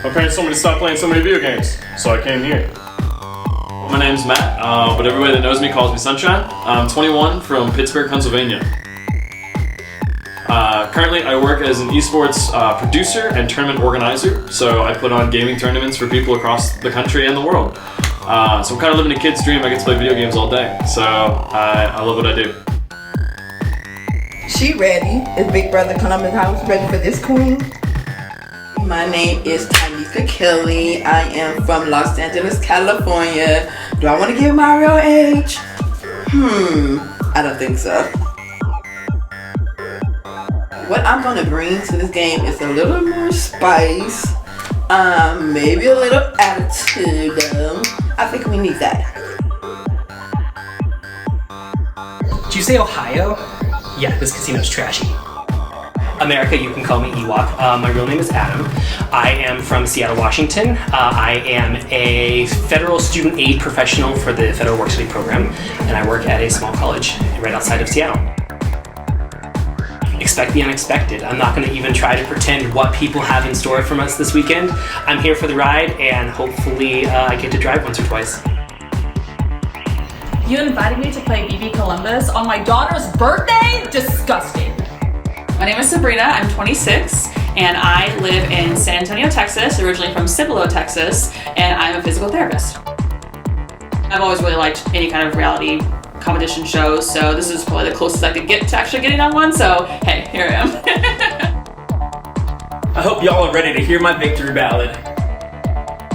My parents told me to stop playing so many video games, so I came here. My name's Matt, but everybody that knows me calls me Sunshine. I'm 21 from Pittsburgh, Pennsylvania. Currently, I work as an esports producer and tournament organizer, so I put on gaming tournaments for people across the country and the world. So I'm kind of living a kid's dream. I get to play video games all day, so I love what I do. She ready. Is Big Brother Columbus House ready for this queen? My name is Tanika Kelly. I am from Los Angeles, California. Do I want to give my real age? I don't think so. What I'm gonna bring to this game is a little more spice, maybe a little attitude. I think we need that. Did you say Ohio? Yeah, this casino's trashy. America, you can call me Ewok. My real name is Adam. I am from Seattle, Washington. I am a federal student aid professional for the Federal Work Study program, and I work at a small college right outside of Seattle. Expect the unexpected. I'm not going to even try to pretend what people have in store from us this weekend. I'm here for the ride, and hopefully I get to drive once or twice. You invited me to play BB Columbus on my daughter's birthday? Disgusting. My name is Sabrina, I'm 26, and I live in San Antonio, Texas, originally from Cibolo, Texas, and I'm a physical therapist. I've always really liked any kind of reality competition shows, so this is probably the closest I could get to actually getting on one, so hey, here I am. I hope y'all are ready to hear my victory ballad.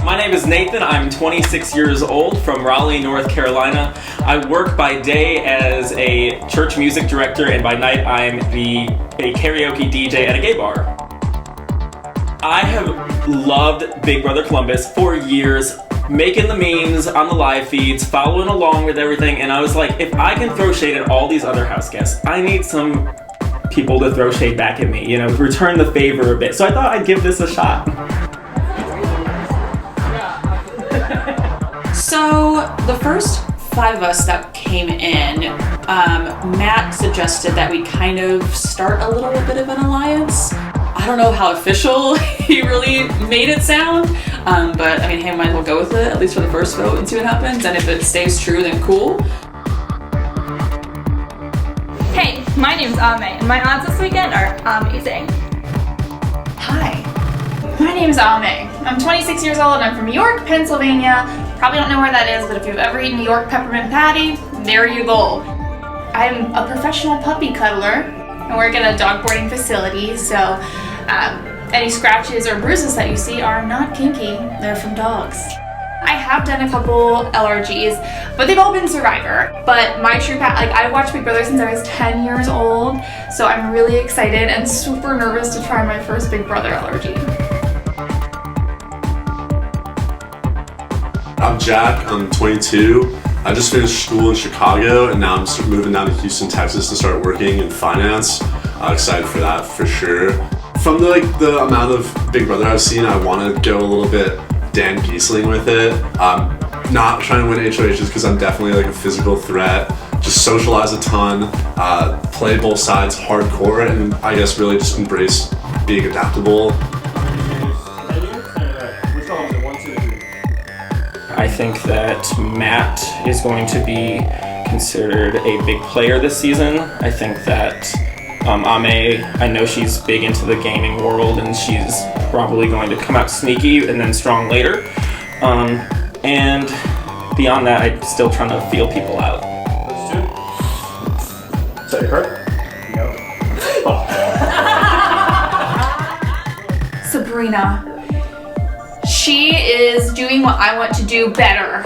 My name is Nathan. I'm 26 years old from Raleigh, North Carolina. I work by day as a church music director, and by night I'm a karaoke DJ at a gay bar. I have loved Big Brother Columbus for years, making the memes on the live feeds, following along with everything, and I was like, if I can throw shade at all these other house guests, I need some people to throw shade back at me, return the favor a bit. So I thought I'd give this a shot. So the first 5 of us that came in, Matt suggested that we kind of start a little bit of an alliance. I don't know how official he really made it sound, but I mean, hey, might as well go with it, at least for the first vote, and see what happens, and if it stays true, then cool. Hey, my name's Ame, and my odds this weekend are amazing. Hi, my name's Ame. I'm 26 years old and I'm from York, Pennsylvania. Probably don't know where that is, but if you've ever eaten a York peppermint patty, there you go. I'm a professional puppy cuddler. I work at a dog boarding facility, so any scratches or bruises that you see are not kinky, they're from dogs. I have done a couple LRGs, but they've all been Survivor. But my true path, I watched Big Brother since I was 10 years old, so I'm really excited and super nervous to try my first Big Brother LRG. I'm Jack, I'm 22. I just finished school in Chicago and now I'm moving down to Houston, Texas to start working in finance. I'm excited for that for sure. From the amount of Big Brother I've seen, I want to go a little bit Dan Giesling with it. Not trying to win HOHs because I'm definitely like a physical threat. Just socialize a ton, play both sides hardcore, and I guess really just embrace being adaptable. I think that Matt is going to be considered a big player this season. I think that Ame, I know she's big into the gaming world and she's probably going to come out sneaky and then strong later. And beyond that, I'm still trying to feel people out. That's two. Is that your card? No. Sabrina. She is doing what I want to do better,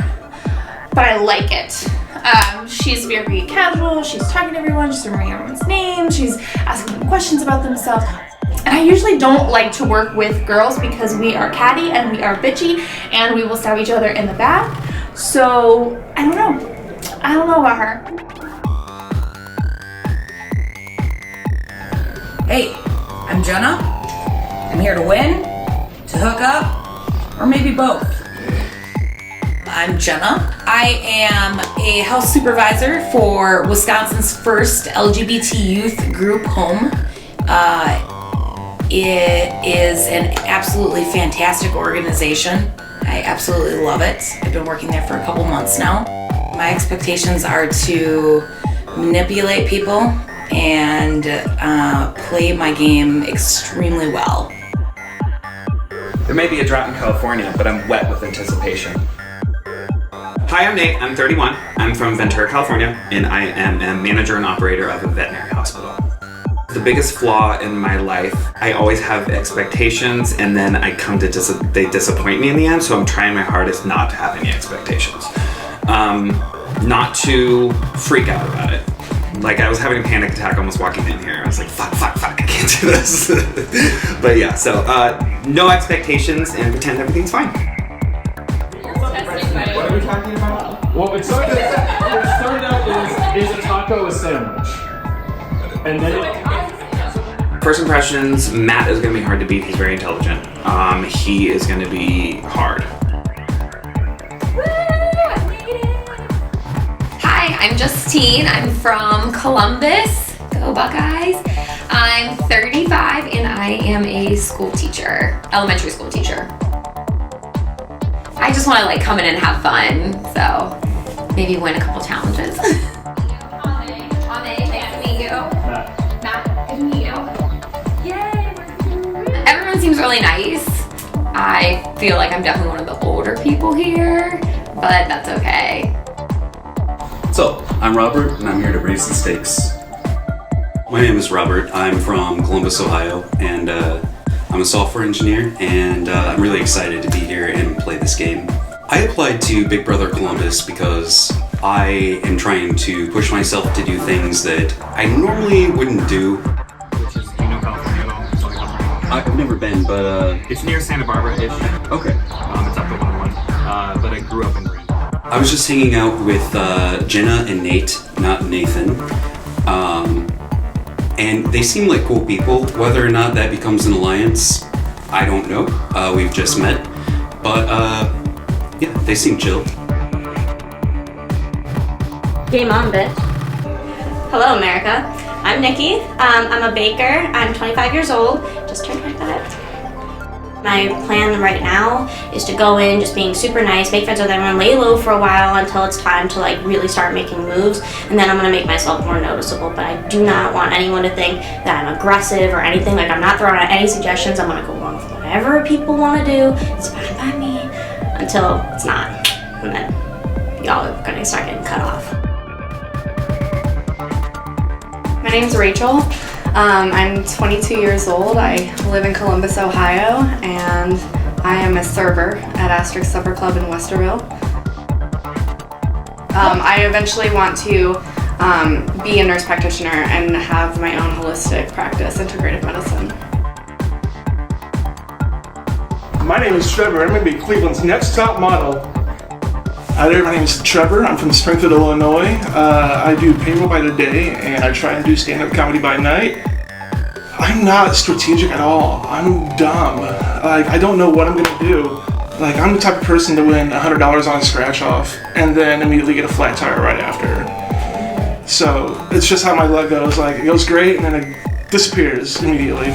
but I like it. She's very casual, she's talking to everyone, she's remembering everyone's names, she's asking them questions about themselves. And I usually don't like to work with girls because we are catty and we are bitchy and we will stab each other in the back. So, I don't know. I don't know about her. Hey, I'm Jenna. I'm here to win, to hook up, or maybe both. I'm Jenna. I am a house supervisor for Wisconsin's first LGBT youth group home. It is an absolutely fantastic organization. I absolutely love it. I've been working there for a couple months now. My expectations are to manipulate people and play my game extremely well. There may be a drought in California, but I'm wet with anticipation. Hi, I'm Nate. I'm 31. I'm from Ventura, California, and I am a manager and operator of a veterinary hospital. The biggest flaw in my life, I always have expectations, and then I come to they disappoint me in the end, so I'm trying my hardest not to have any expectations. Not to freak out about it. Like, I was having a panic attack almost walking in here. I was like, fuck, I can't do this. But yeah, so no expectations and pretend everything's fine. What are we talking about? Well, it started out is a taco a sandwich? And then First impressions, Matt is going to be hard to beat. He's very intelligent. He is going to be hard. Hi, I'm Justine. I'm from Columbus. Go Buckeyes. I'm 35 and I am a school teacher, elementary school teacher. I just want to like come in and have fun, so maybe win a couple challenges. Ame, nice to meet you. Matt, good to meet you. Yay! Everyone seems really nice. I feel like I'm definitely one of the older people here, but that's okay. So, I'm Robert, and I'm here to raise the stakes. My name is Robert. I'm from Columbus, Ohio, and I'm a software engineer, and I'm really excited to be here and play this game. I applied to Big Brother Columbus because I am trying to push myself to do things that I normally wouldn't do. Which is, do you know California at all? Southern California? I've never been, but It's near Santa Barbara-ish. Okay. It's up to 101. But I grew up in Green. I was just hanging out with Jenna and Nate, not Nathan. And they seem like cool people. Whether or not that becomes an alliance, I don't know. We've just met. But yeah, they seem chill. Game on, bitch. Hello, America. I'm Nikki. I'm a baker. I'm 25 years old. Just turned 25. My plan right now is to go in just being super nice, make friends with everyone, lay low for a while until it's time to like really start making moves, and then I'm gonna make myself more noticeable. But I do not want anyone to think that I'm aggressive or anything. Like, I'm not throwing out any suggestions. I'm gonna go along with whatever people want to do. It's fine by me until it's not, and then y'all are gonna start getting cut off. My name's Rachel. I'm 22 years old. I live in Columbus, Ohio, and I am a server at Asterisk Supper Club in Westerville. I eventually want to be a nurse practitioner and have my own holistic practice, integrative medicine. My name is Trevor. I'm going to be Cleveland's next top model. Hi there, my name is Trevor. I'm from Springfield, Illinois. I do payroll by the day, and I try and do stand-up comedy by night. I'm not strategic at all. I'm dumb. Like, I don't know what I'm gonna do. Like, I'm the type of person to win $100 on a scratch off and then immediately get a flat tire right after. So it's just how my luck goes. Like, it goes great and then it disappears immediately.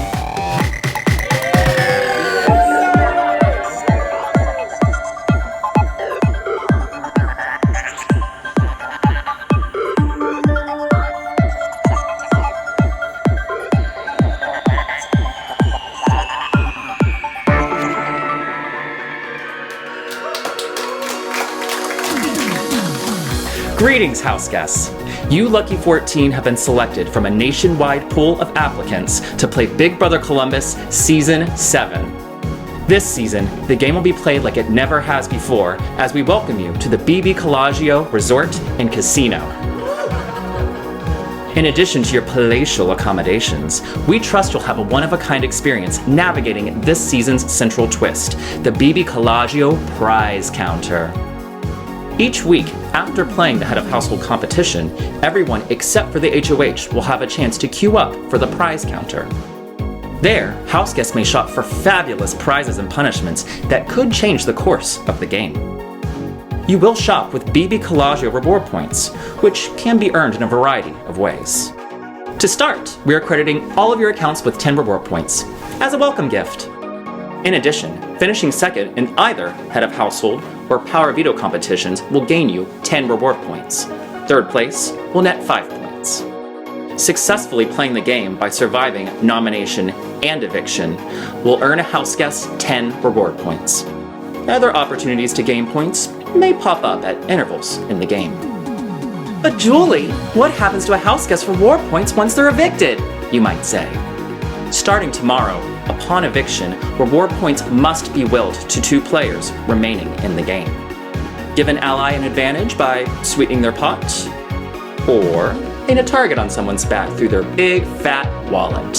Greetings, house guests. You lucky 14 have been selected from a nationwide pool of applicants to play Big Brother Columbus Season 7. This season, the game will be played like it never has before as we welcome you to the Collagio Resort and Casino. In addition to your palatial accommodations, we trust you'll have a one-of-a-kind experience navigating this season's central twist, the Collagio Prize Counter. Each week, after playing the head of household competition, everyone except for the HOH will have a chance to queue up for the prize counter. There, house guests may shop for fabulous prizes and punishments that could change the course of the game. You will shop with BBCOL reward points, which can be earned in a variety of ways. To start, we are crediting all of your accounts with 10 reward points as a welcome gift. In addition, finishing second in either head of household or power veto competitions will gain you 10 reward points. Third place will net 5 points. Successfully playing the game by surviving nomination and eviction will earn a house guest 10 reward points. Other opportunities to gain points may pop up at intervals in the game. But Julie, what happens to a house guest's reward points once they're evicted? You might say. Starting tomorrow, upon eviction, reward points must be willed to 2 players remaining in the game. Give an ally an advantage by sweetening their pot, or paint a target on someone's back through their big fat wallet.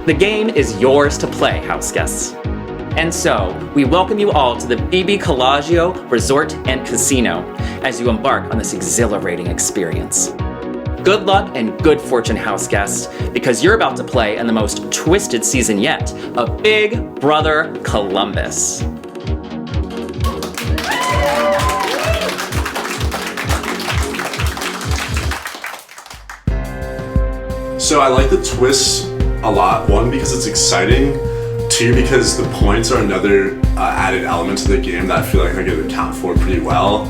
The game is yours to play, house guests. And so, we welcome you all to the Collagio Resort and Casino as you embark on this exhilarating experience. Good luck and good fortune, house guests, because you're about to play in the most twisted season yet of Big Brother Columbus. So I like the twists a lot. 1, because it's exciting. 2, because the points are another added element to the game that I feel like I get to account for pretty well.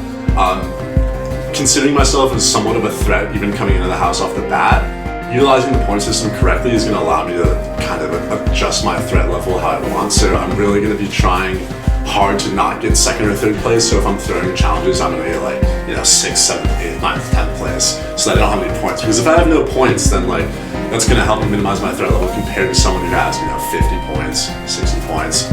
Considering myself as somewhat of a threat even coming into the house off the bat, utilizing the point system correctly is going to allow me to kind of adjust my threat level how I want. So I'm really going to be trying hard to not get 2nd or 3rd place. So if I'm throwing challenges, I'm going to get 6th, 7th, 8th, 9th, 10th place so that I don't have any points. Because if I have no points, then that's going to help me minimize my threat level compared to someone who has 50 points, 60 points.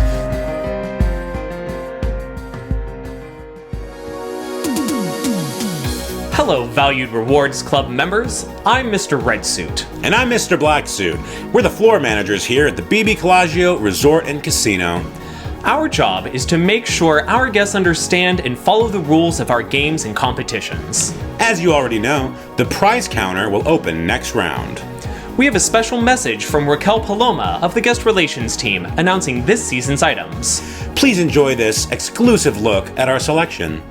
Hello, valued Rewards Club members. I'm Mr. Red Suit. And I'm Mr. Black Suit. We're the floor managers here at the Collagio Resort and Casino. Our job is to make sure our guests understand and follow the rules of our games and competitions. As you already know, the prize counter will open next round. We have a special message from Raquel Paloma of the Guest Relations team announcing this season's items. Please enjoy this exclusive look at our selection.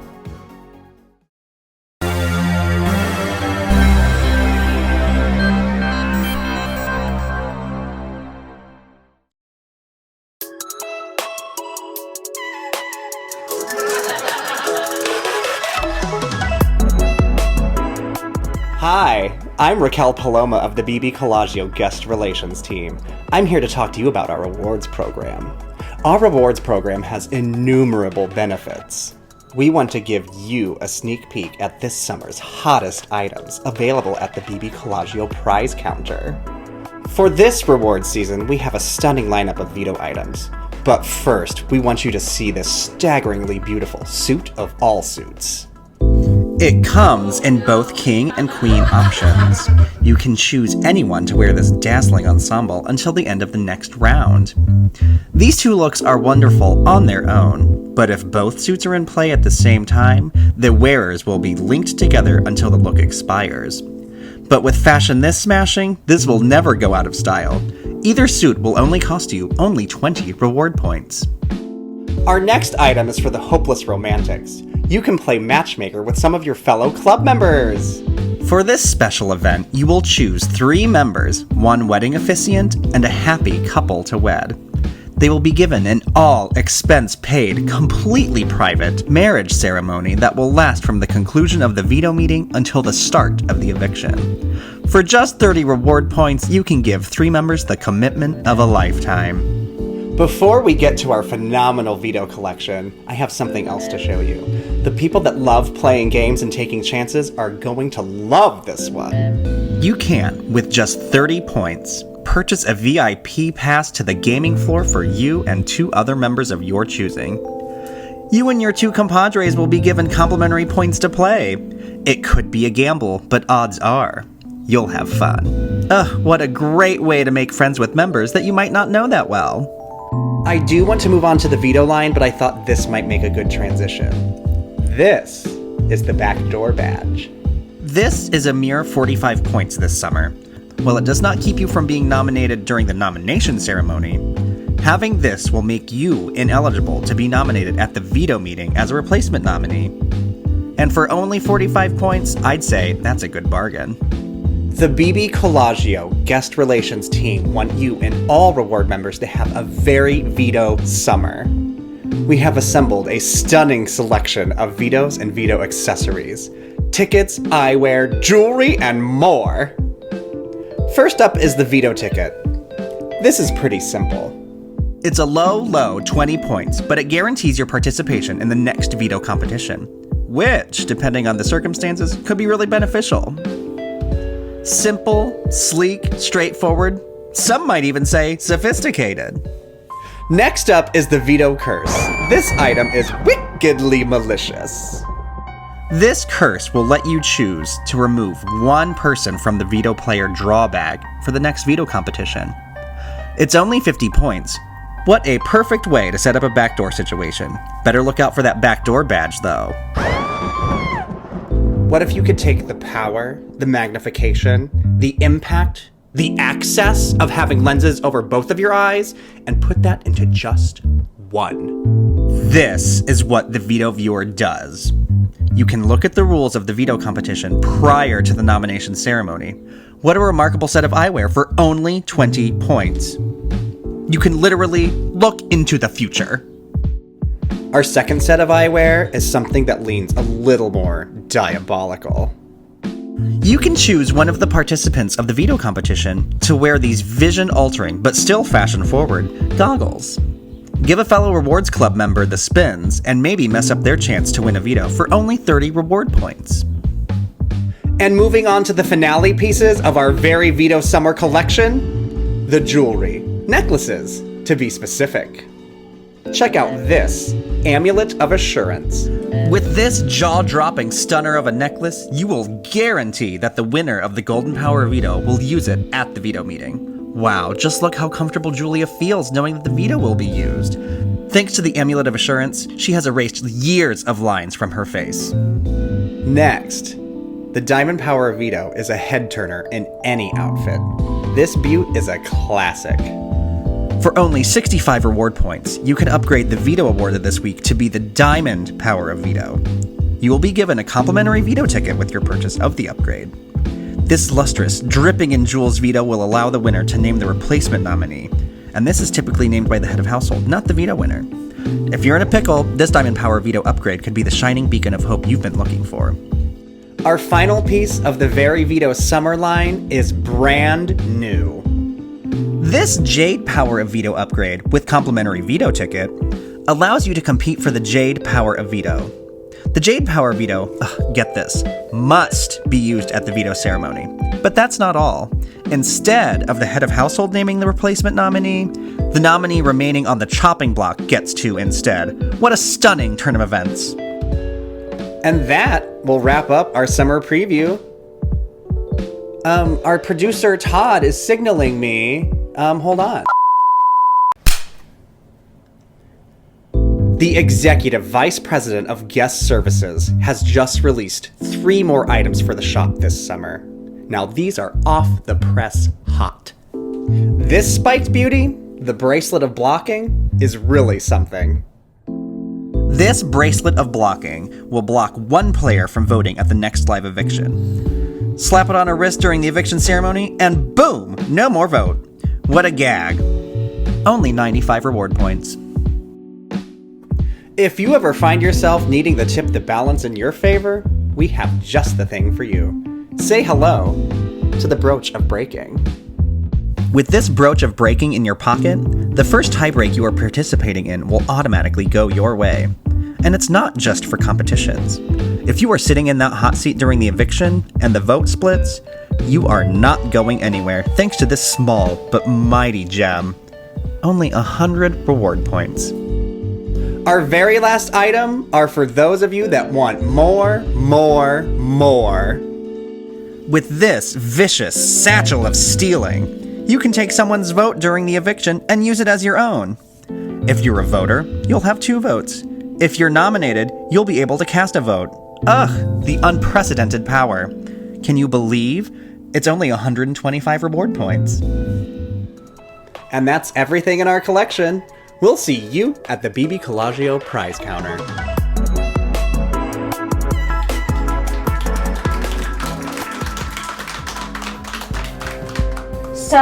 Hi, I'm Raquel Paloma of the BBCOL Guest Relations team. I'm here to talk to you about our rewards program. Our rewards program has innumerable benefits. We want to give you a sneak peek at this summer's hottest items available at the BBCOL prize counter. For this reward season, we have a stunning lineup of veto items. But first, we want you to see this staggeringly beautiful suit of all suits. It comes in both king and queen options. You can choose anyone to wear this dazzling ensemble until the end of the next round. These 2 looks are wonderful on their own, but if both suits are in play at the same time, the wearers will be linked together until the look expires. But with fashion this smashing, this will never go out of style. Either suit will only cost you only 20 reward points. Our next item is for the hopeless romantics. You can play matchmaker with some of your fellow club members. For this special event, you will choose 3 members, 1 wedding officiant, and a happy couple to wed. They will be given an all-expense-paid, completely private marriage ceremony that will last from the conclusion of the veto meeting until the start of the eviction. For just 30 reward points, you can give 3 members the commitment of a lifetime. Before we get to our phenomenal veto collection, I have something else to show you. The people that love playing games and taking chances are going to love this one. You can, with just 30 points, purchase a VIP pass to the gaming floor for you and 2 other members of your choosing. You and your 2 compadres will be given complimentary points to play. It could be a gamble, but odds are you'll have fun. What a great way to make friends with members that you might not know that well. I do want to move on to the veto line, but I thought this might make a good transition. This is the backdoor badge. This is a mere 45 points this summer. While it does not keep you from being nominated during the nomination ceremony, having this will make you ineligible to be nominated at the veto meeting as a replacement nominee. And for only 45 points, I'd say that's a good bargain. The BBCOL guest relations team want you and all reward members to have a very veto summer. We have assembled a stunning selection of vetoes and veto accessories, tickets, eyewear, jewelry, and more. First up is the veto ticket. This is pretty simple. It's a low 20 points, but it guarantees your participation in the next veto competition, which, depending on the circumstances, could be really beneficial. Simple, sleek, straightforward, some might even say sophisticated. Next up is the veto curse. This item is wickedly malicious. This curse will let you choose to remove 1 person from the veto player draw bag for the next veto competition. It's only 50 points. What a perfect way to set up a backdoor situation. Better look out for that backdoor badge, though. What if you could take the power, the magnification, the impact, the access of having lenses over both of your eyes and put that into just 1? This is what the veto viewer does. You can look at the rules of the veto competition prior to the nomination ceremony. What a remarkable set of eyewear for only 20 points. You can literally look into the future. Our second set of eyewear is something that leans a little more diabolical. You can choose one of the participants of the veto competition to wear these vision-altering, but still fashion-forward, goggles. Give a fellow rewards club member the spins, and maybe mess up their chance to win a veto for only 30 reward points. And moving on to the finale pieces of our very veto summer collection, the jewelry. Necklaces, to be specific. Check out this Amulet of Assurance. With this jaw-dropping stunner of a necklace, you will guarantee that the winner of the Golden Power Veto will use it at the veto meeting. Wow, just look how comfortable Julia feels knowing that the veto will be used. Thanks to the Amulet of Assurance, she has erased years of lines from her face. Next, the Diamond Power Veto is a head-turner in any outfit. This beaut is a classic. For only 65 reward points, you can upgrade the Veto awarded this week to be the Diamond Power of Veto. You will be given a complimentary veto ticket with your purchase of the upgrade. This lustrous, dripping in jewels veto will allow the winner to name the replacement nominee, and this is typically named by the head of household, not the veto winner. If you're in a pickle, this Diamond Power Veto upgrade could be the shining beacon of hope you've been looking for. Our final piece of the Very Veto Summer line is brand new. This Jade Power of Veto upgrade, with complimentary veto ticket, allows you to compete for the Jade Power of Veto. The Jade Power Veto, get this, must be used at the veto ceremony. But that's not all. Instead of the head of household naming the replacement nominee, the nominee remaining on the chopping block gets to instead. What a stunning turn of events. And that will wrap up our summer preview. Our producer Todd is signaling me. Hold on. The Executive Vice President of Guest Services has just released 3 more items for the shop this summer. Now these are off the press hot. This spiked beauty, the bracelet of blocking, is really something. This bracelet of blocking will block one player from voting at the next live eviction. Slap it on a wrist during the eviction ceremony, and boom, no more vote. What a gag. Only 95 reward points. If you ever find yourself needing to tip the balance in your favor, we have just the thing for you. Say hello to the brooch of breaking. With this brooch of breaking in your pocket, the first tiebreak you are participating in will automatically go your way. And it's not just for competitions. If you are sitting in that hot seat during the eviction and the vote splits, you are not going anywhere thanks to this small but mighty gem. Only 100 reward points. Our very last item are for those of you that want more. With this vicious satchel of stealing, you can take someone's vote during the eviction and use it as your own. If you're a voter, you'll have 2 votes. If you're nominated, you'll be able to cast a vote. Ugh, the unprecedented power. Can you believe? It's only 125 reward points. And that's everything in our collection. We'll see you at the BBCOL prize counter. So,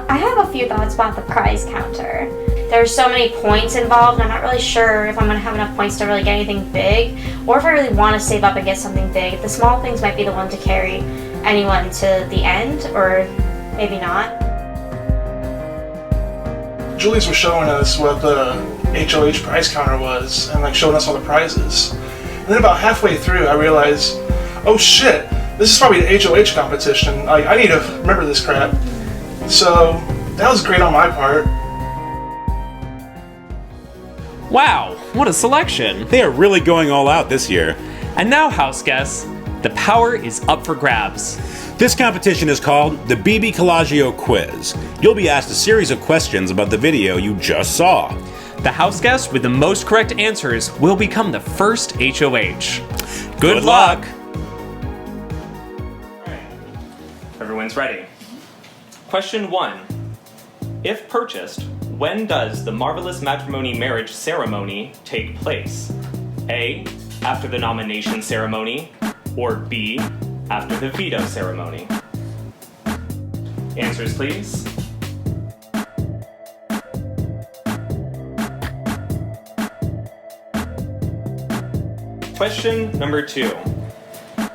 I have a few thoughts about the prize counter. There's so many points involved, and I'm not really sure if I'm going to have enough points to really get anything big, or if I really want to save up and get something big. The small things might be the one to carry anyone to the end, or maybe not. Julius was showing us what the HOH prize counter was, and showing us all the prizes. And then about halfway through, I realized, oh shit, this is probably the HOH competition. I need to remember this crap. So that was great on my part. Wow, what a selection! They are really going all out this year. And now, house guests, the power is up for grabs. This competition is called the BBCOL Quiz. You'll be asked a series of questions about the video you just saw. The house guest with the most correct answers will become the first HOH. Good luck! Everyone's ready. Question 1. If purchased, when does the Marvelous Matrimony marriage ceremony take place? A. After the nomination ceremony, or B. After the veto ceremony? Answers, please. Question number 2.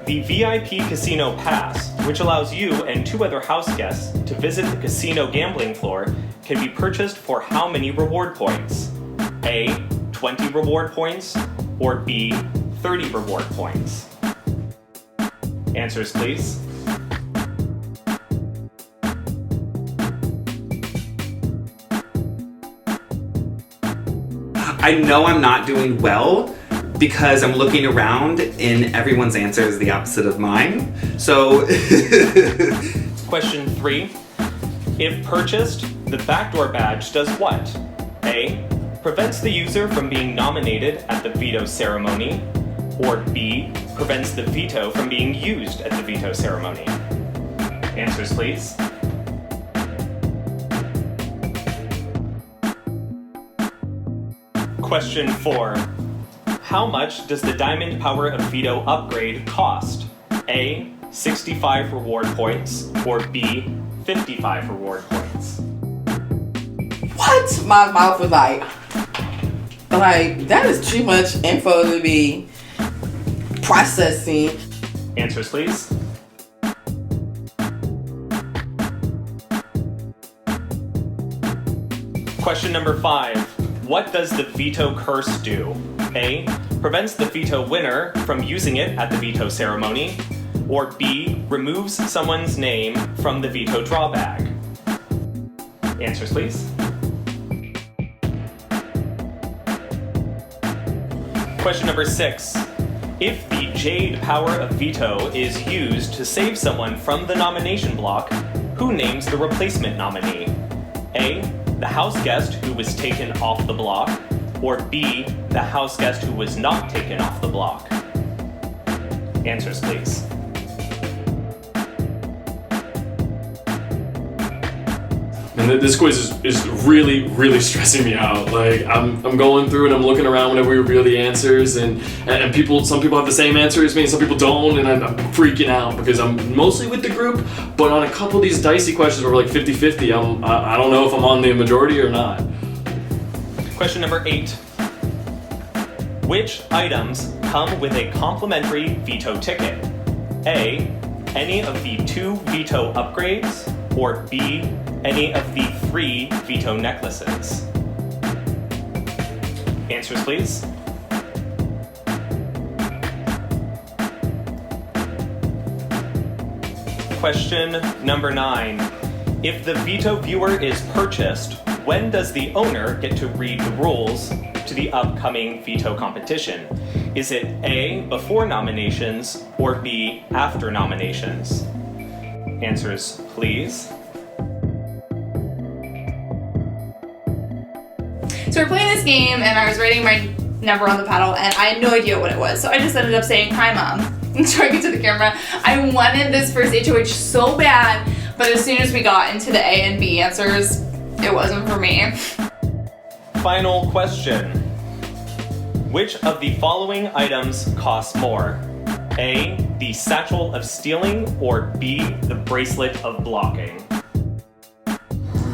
The VIP Casino Pass, which allows you and 2 other house guests to visit the casino gambling floor, can be purchased for how many reward points? A. 20 reward points, or B. 30 reward points? Answers, please. I know I'm not doing well because I'm looking around and everyone's answer is the opposite of mine. So Question 3. If purchased, the backdoor badge does what? A. Prevents the user from being nominated at the veto ceremony, or B. Prevents the veto from being used at the veto ceremony? Answers, please. Question 4. How much does the Diamond Power of Veto upgrade cost? A. 65 reward points, or B. 55 reward points? What? My mouth was like, that is too much info to be processing. Answers, please. Question number 5. What does the veto curse do? A. Prevents the veto winner from using it at the veto ceremony, or B. Removes someone's name from the veto draw bag? Answers, please. Question number 6. If the Jade Power of Veto is used to save someone from the nomination block, who names the replacement nominee? A. The house guest who was taken off the block, or B. The house guest who was not taken off the block? Answers, please. And this quiz is really, really stressing me out. Like I'm going through and I'm looking around whenever we reveal the answers, and some people have the same answer as me, and some people don't, and I'm freaking out because I'm mostly with the group, but on a couple of these dicey questions where we're like 50-50, I don't know if I'm on the majority or not. Question number 8. Which items come with a complimentary veto ticket? A, any of the 2 veto upgrades, or B, any of the 3 veto necklaces? Answers, please. Question number 9. If the veto viewer is purchased, when does the owner get to read the rules to the upcoming veto competition? Is it A, before nominations, or B, after nominations? Answers, please. So we're playing this game, and I was writing my number on the paddle, and I had no idea what it was. So I just ended up saying, "Hi, Mom," and showing it to the camera. I wanted this first HOH so bad, but as soon as we got into the A and B answers, it wasn't for me. Final question. Which of the following items costs more? A, the satchel of stealing, or B, the bracelet of blocking?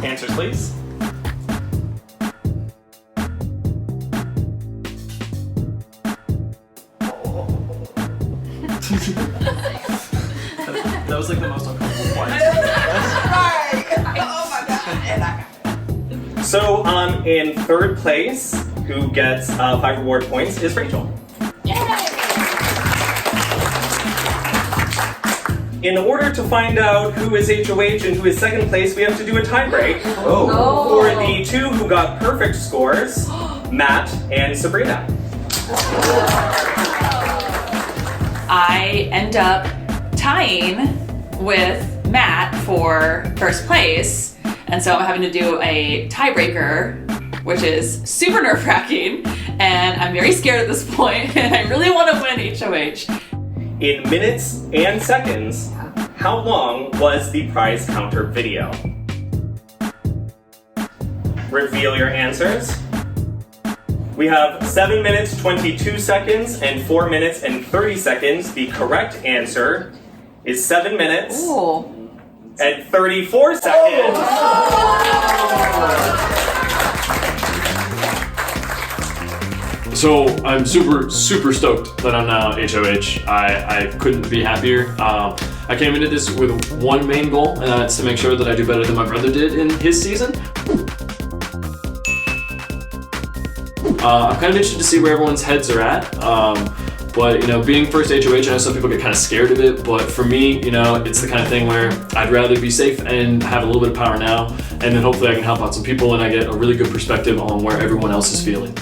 Answers, please. That was like the most uncomfortable part. Oh my god. So, in 3rd place, who gets 5 reward points, is Rachel. In order to find out who is HOH and who is 2nd place, we have to do a tie break. For the 2 who got perfect scores, Matt and Sabrina. I end up tying with Matt for 1st place, and so I'm having to do a tiebreaker, which is super nerve-wracking, and I'm very scared at this point, and I really want to win HOH. In minutes and seconds, how long was the prize counter video? Reveal your answers. We have 7 minutes, 22 seconds, and 4 minutes and 30 seconds. The correct answer is 7 minutes and 34 seconds. So I'm super stoked that I'm now HOH. I couldn't be happier. I came into this with one main goal, and that's to make sure that I do better than my brother did in his season. I'm kind of interested to see where everyone's heads are at. But being first HOH, I know some people get kind of scared of it, but for me, it's the kind of thing where I'd rather be safe and have a little bit of power now, and then hopefully I can help out some people and I get a really good perspective on where everyone else is feeling.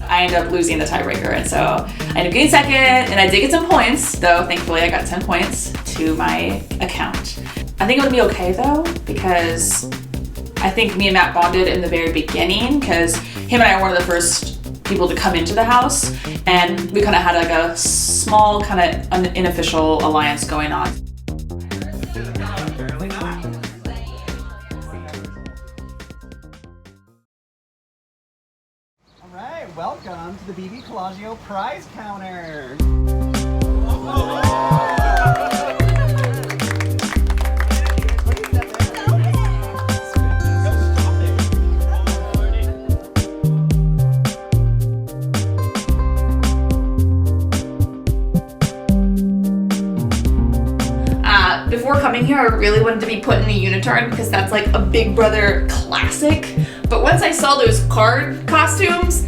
I ended up losing the tiebreaker, and so I ended up getting 2nd, and I did get some points, though thankfully I got 10 points to my account. I think it would be okay though, because I think me and Matt bonded in the very beginning, because him and I were one of the first people to come into the house, and we kind of had like a small kind of unofficial alliance going on. Alright, welcome to the BBCOL prize counter. Before coming here, I really wanted to be put in a unitard because that's like a Big Brother classic. But once I saw those card costumes,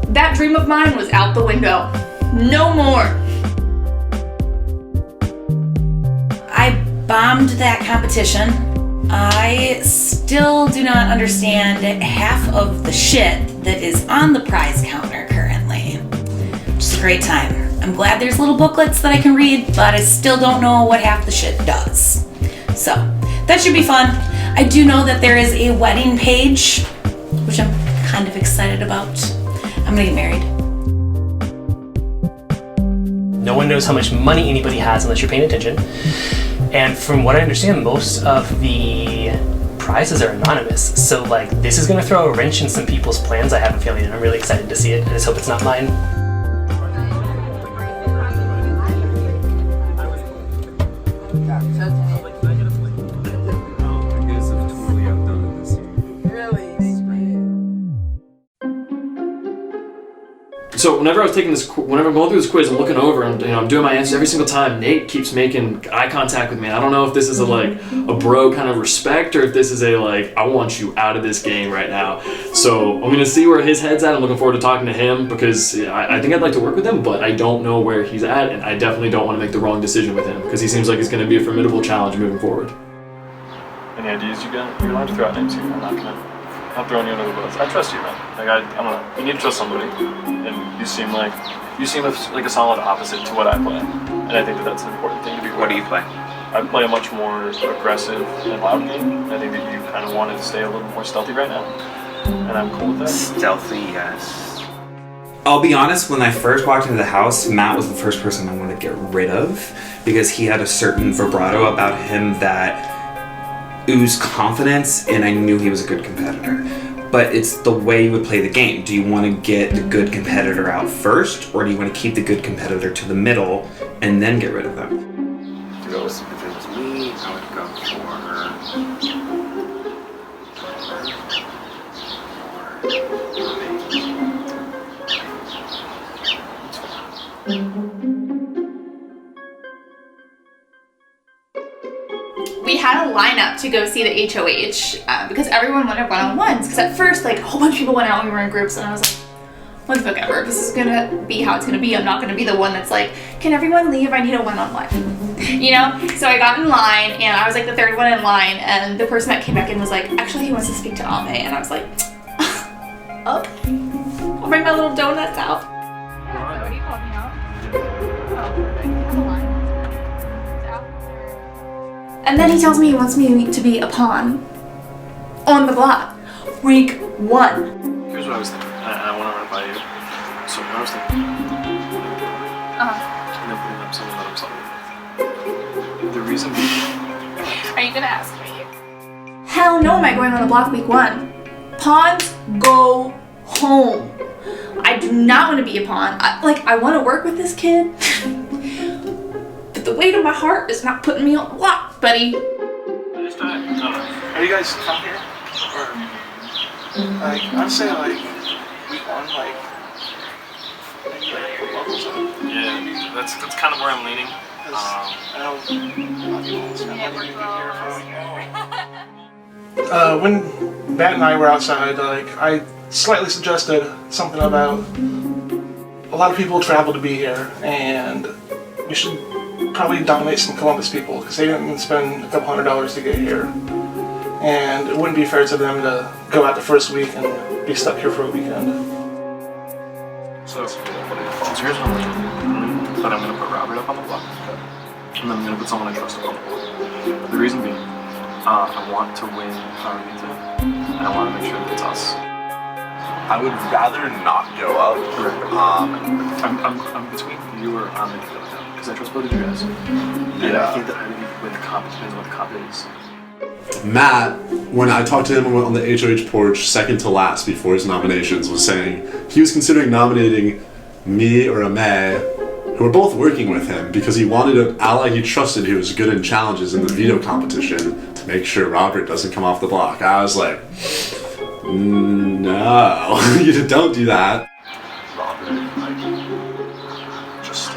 that dream of mine was out the window. No more. I bombed that competition. I still do not understand half of the shit that is on the prize counter currently. Just a great time. I'm glad there's little booklets that I can read, but I still don't know what half the shit does. So, that should be fun. I do know that there is a wedding page, which I'm kind of excited about. I'm gonna get married. No one knows how much money anybody has unless you're paying attention. And from what I understand, most of the prizes are anonymous. So like, this is gonna throw a wrench in some people's plans, I have a feeling, and I'm really excited to see it. I just hope it's not mine. So whenever I'm going through this quiz, I'm looking over and I'm doing my answers every single time. Nate keeps making eye contact with me. I don't know if this is a bro kind of respect or if this is I want you out of this game right now. So I'm gonna see where his head's at. I'm looking forward to talking to him because I think I'd like to work with him, but I don't know where he's at, and I definitely don't want to make the wrong decision with him because he seems like he's going to be a formidable challenge moving forward. Any ideas you got? You're allowed to throw out names here. I'm throwing you under the bus. I trust you, man. I don't know. You need to trust somebody, and you seem like a solid opposite to what I play, and I think that's an important thing to be. What do you play? I play a much more aggressive and loud game. I think that you kind of wanted to stay a little more stealthy right now, and I'm cool with that. Stealthy, yes. I'll be honest, when I first walked into the house, Matt was the first person I wanted to get rid of because he had a certain vibrato about him that oozed confidence, and I knew he was a good competitor. But it's the way you would play the game. Do you want to get the good competitor out first, or do you want to keep the good competitor to the middle and then get rid of them? If it was me, I would go We had a lineup to go see the HOH because everyone wanted one-on-ones. Because at first, a whole bunch of people went out and we were in groups, and I was like, what the fuck ever. This is gonna be how it's gonna be. I'm not gonna be the one that's like, can everyone leave? I need a one-on-one. So I got in line, and I was the third one in line, and the person that came back in was like, actually, he wants to speak to Ame, and I was like, okay. I'll bring my little donuts out. And then he tells me he wants me to be a pawn on the block. Week 1. Here's what I was thinking. I want to run by you. So I was thinking. And then putting up someone that I'm sorry with. The reason being. Are you gonna ask me? Hell no, am I going on the block week 1? Pawns go home. I do not want to be a pawn. I want to work with this kid. But the weight of my heart is not putting me on the block, buddy. Are you guys from here? Or, I'd say week 1, maybe locals are. Yeah, that's kind of where I'm leaning. When Matt and I were outside, I slightly suggested something about a lot of people travel to be here, and we should probably dominate some Columbus people because they didn't spend a couple $100s to get here, and it wouldn't be fair to them to go out the first week and be stuck here for a weekend. So here's what I'm looking. But I'm going to put Robert up on the block, and then I'm going to put someone I trust up on the block. The reason being, I want to win Veto, and I want to make sure that it's us. I would rather not go up. I'm between you or I'm in because I trust both of you guys. And I think that I would win the comp, depends on what the comp is. Matt, when I talked to him on the HOH porch, second to last before his nominations, was saying he was considering nominating me or Ame, who were both working with him, because he wanted an ally he trusted who was good in challenges in the veto competition to make sure Robert doesn't come off the block. I was like, no, you don't do that. Robert, just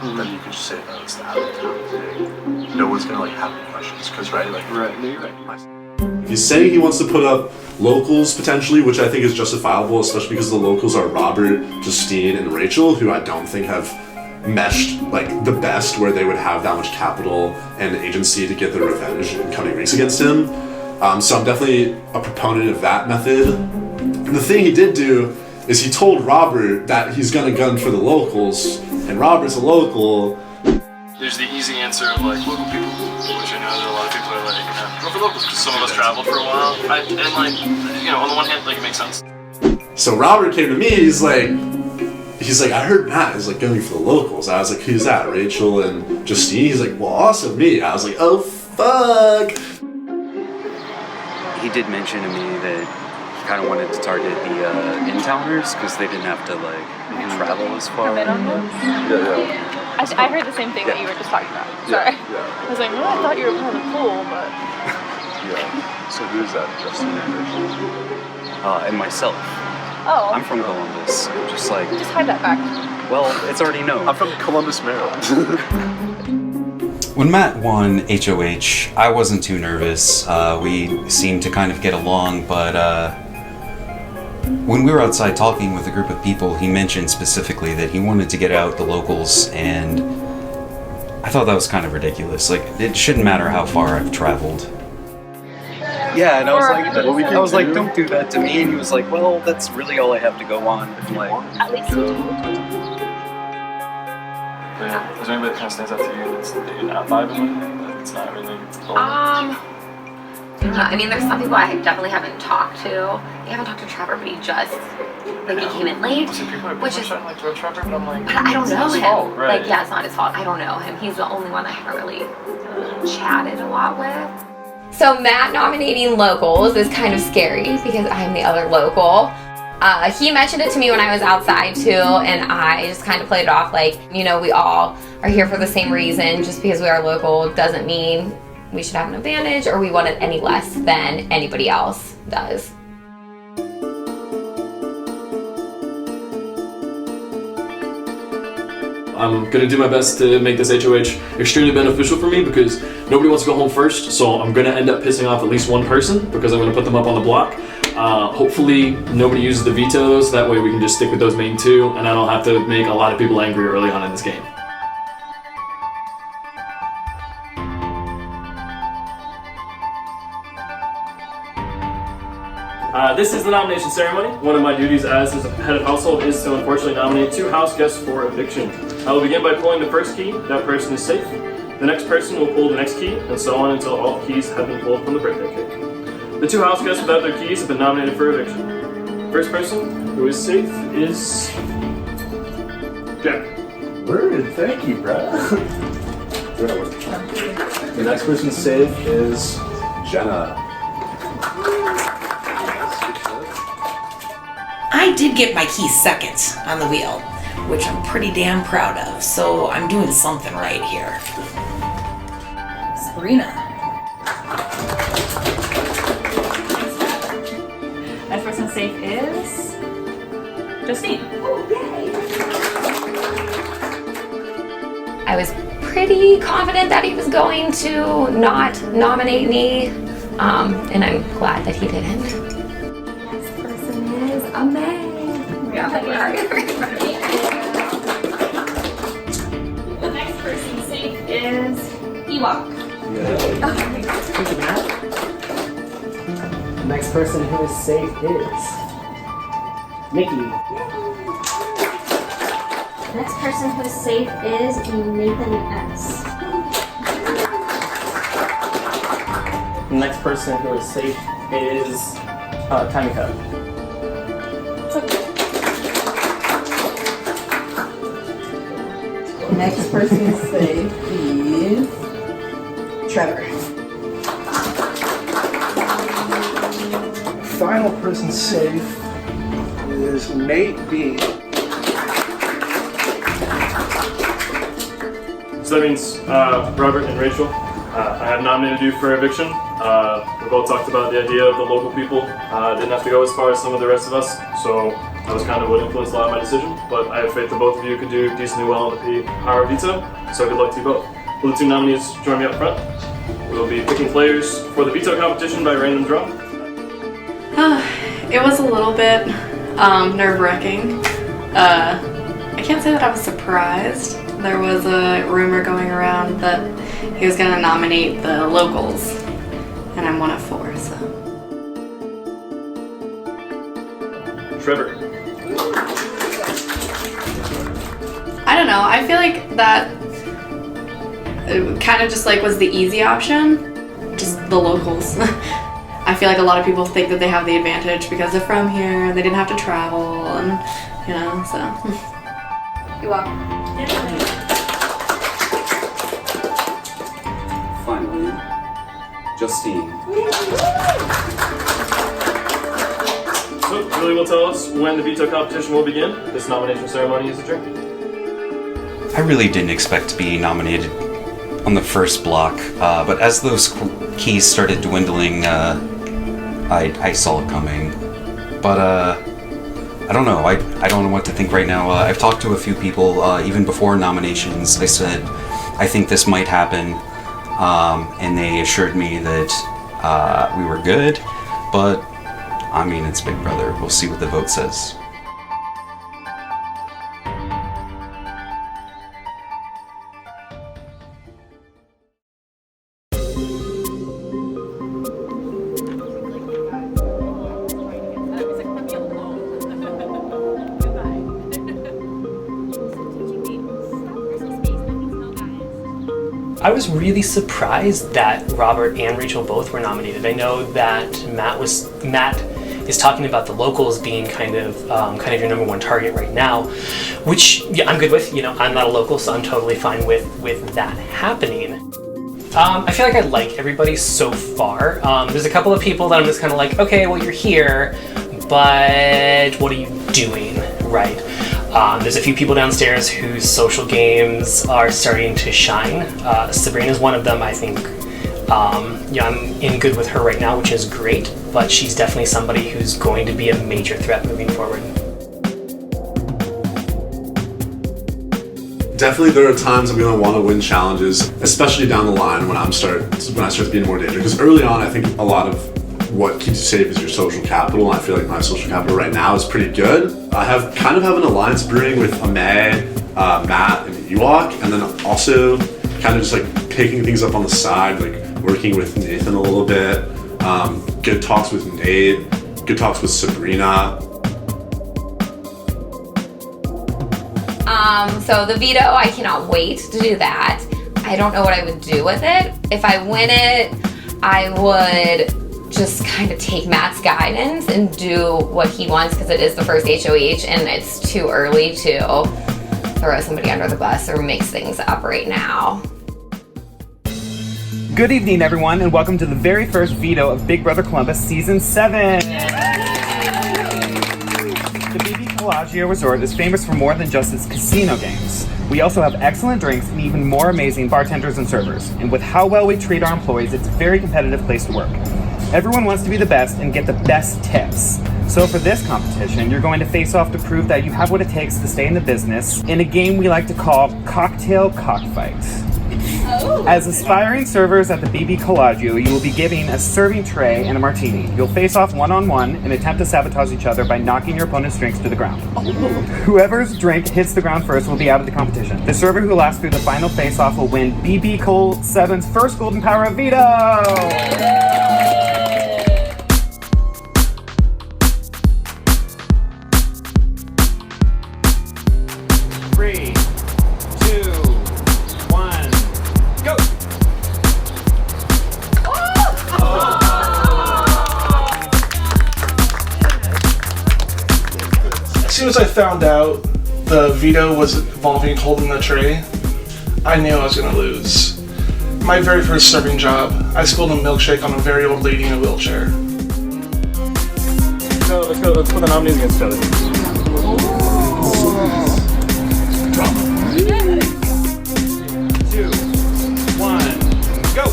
then you could just say that it's the out-of-town thing. No one's gonna have any questions, because right, no, you're right. He's saying he wants to put up locals potentially, which I think is justifiable, especially because the locals are Robert, Justine, and Rachel, who I don't think have meshed the best, where they would have that much capital and agency to get their revenge in coming weeks against him. So I'm definitely a proponent of that method. And the thing he did do is he told Robert that he's gonna gun for the locals, and Robert's a local. There's the easy answer of local people, which I know that a lot of people are go for locals because some of us traveled for a while. On the one hand, it makes sense. So Robert came to me, he's like, he's like, I heard Matt is like going for the locals. I was like, who's that? Rachel and Justine? He's like, well, also me. I was like, oh fuck. He did mention to me that he kind of wanted to target the in-towners because they didn't have to like travel as far. I heard the same thing that you were just talking about. Sorry. I was like, well, I thought you were playing the pool, but. Yeah. So who's that? Justin and Rachel? And myself. Oh. I'm from Columbus. Just like. Just hide that back. Well, it's already known. I'm from Columbus, Maryland. When Matt won HOH, I wasn't too nervous. We seemed to kind of get along, but when we were outside talking with a group of people, he mentioned specifically that he wanted to get out the locals, and I thought that was kind of ridiculous. Like, it shouldn't matter how far I've traveled. Yeah, and I was like, don't do that to me. And he was like, well, that's really all I have to go on. And like, at least. Yeah. Is there anybody that kind of stands out to you that you're not vibing with? That it's not really. I mean, there's some people I definitely haven't talked to. I haven't talked to Trevor, but he just he came in late, which is. Like to Trevor, but I'm like. But I don't know him. Fault, right? Like, yeah, it's not his fault. I don't know him. He's the only one I haven't really chatted a lot with. So Matt nominating locals is kind of scary because I'm the other local. He mentioned it to me when I was outside too, and I just kind of played it off like, you know, we all are here for the same reason. Just because we are local doesn't mean we should have an advantage or we want it any less than anybody else does. I'm gonna do my best to make this HOH extremely beneficial for me because nobody wants to go home first, so I'm gonna end up pissing off at least one person because I'm gonna put them up on the block. Hopefully nobody uses the veto, so that way we can just stick with those main two and I don't have to make a lot of people angry early on in this game. This is the nomination ceremony. One of my duties as head of household is to unfortunately nominate 2 house guests for eviction. I will begin by pulling the first key. That person is safe. The next person will pull the next key, and so on until all keys have been pulled from the birthday cake. The 2 house guests without their keys have been nominated for eviction. First person who is safe is Jack. Word, thank you, bro. The next person safe is Jenna. I did get my key second on the wheel, which I'm pretty damn proud of, so I'm doing something right here. Sabrina. Next person safe is Justine. I was pretty confident that he was going to not nominate me, and I'm glad that he didn't. Amazing. Yeah, the next person safe is Ewok. Thank you, Matt. The next person who is safe is Nikki. Next person who is safe is Nathan S. The next person who is safe is Tamika. Next person safe is Trevor. Final person safe is Nate B. So that means Robert and Rachel, I have nominated you for eviction. We both talked about the idea of the local people. Didn't have to go as far as some of the rest of us, so that was kind of what influenced a lot of my decision. But I have faith that both of you could do decently well with the power of veto, so good luck to you both. Will the 2 nominees join me up front? We'll be picking players for the veto competition by random draw. It was a little bit nerve-wracking. I can't say that I was surprised. There was a rumor going around that he was going to nominate the locals, and I'm one of 4, so. Trevor. I don't know, I feel like that kind of just like was the easy option, just the locals. I feel like a lot of people think that they have the advantage because they're from here, they didn't have to travel, and you know, so. You're welcome. Finally, Justine. So, Julie will tell us when the veto competition will begin. This nomination ceremony is adjourned. I really didn't expect to be nominated on the first block, but as those keys started dwindling, I saw it coming. But I don't know. I don't know what to think right now. I've talked to a few people even before nominations. I said I think this might happen, and they assured me that we were good. But I mean, it's Big Brother. We'll see what the vote says. I was really surprised that Robert and Rachel both were nominated. I know that Matt is talking about the locals being kind of your number one target right now, which I'm good with. You know, I'm not a local, so I'm totally fine with that happening. I feel like I like everybody so far. There's a couple of people that I'm just kind of like, okay, well, you're here, but what are you doing, right? There's a few people downstairs whose social games are starting to shine. Sabrina's one of them. I think I'm in good with her right now, which is great, but she's definitely somebody who's going to be a major threat moving forward. Definitely there are times I'm going to want to win challenges, especially down the line when I start to be in more danger. Because early on, I think a lot of what keeps you safe is your social capital, and I feel like my social capital right now is pretty good. I have an alliance brewing with Amay, Matt, and Ewok, and then also kind of just like picking things up on the side, like working with Nathan a little bit, good talks with Nate, good talks with Sabrina. So the veto, I cannot wait to do that. I don't know what I would do with it. If I win it, I would just kind of take Matt's guidance and do what he wants because it is the first HOH and it's too early to throw somebody under the bus or mix things up right now. Good evening, everyone, and welcome to the very first veto of Big Brother Columbus Season 7. The Collagio Resort is famous for more than just its casino games. We also have excellent drinks and even more amazing bartenders and servers. And with how well we treat our employees, it's a very competitive place to work. Everyone wants to be the best and get the best tips. So for this competition, you're going to face off to prove that you have what it takes to stay in the business in a game we like to call Cocktail Cockfight. As aspiring servers at the BBCOL, you will be given a serving tray and a martini. You'll face off one-on-one and attempt to sabotage each other by knocking your opponent's drinks to the ground. Whoever's drink hits the ground first will be out of the competition. The server who lasts through the final face-off will win BBCOL7's first golden power of Veto! 3, 2, 1, go! As soon as I found out the veto was involving holding the tray, I knew I was going to lose. My very first serving job, I spilled a milkshake on a very old lady in a wheelchair. So let's put the nominees against each other. Drama. 2, 1, go!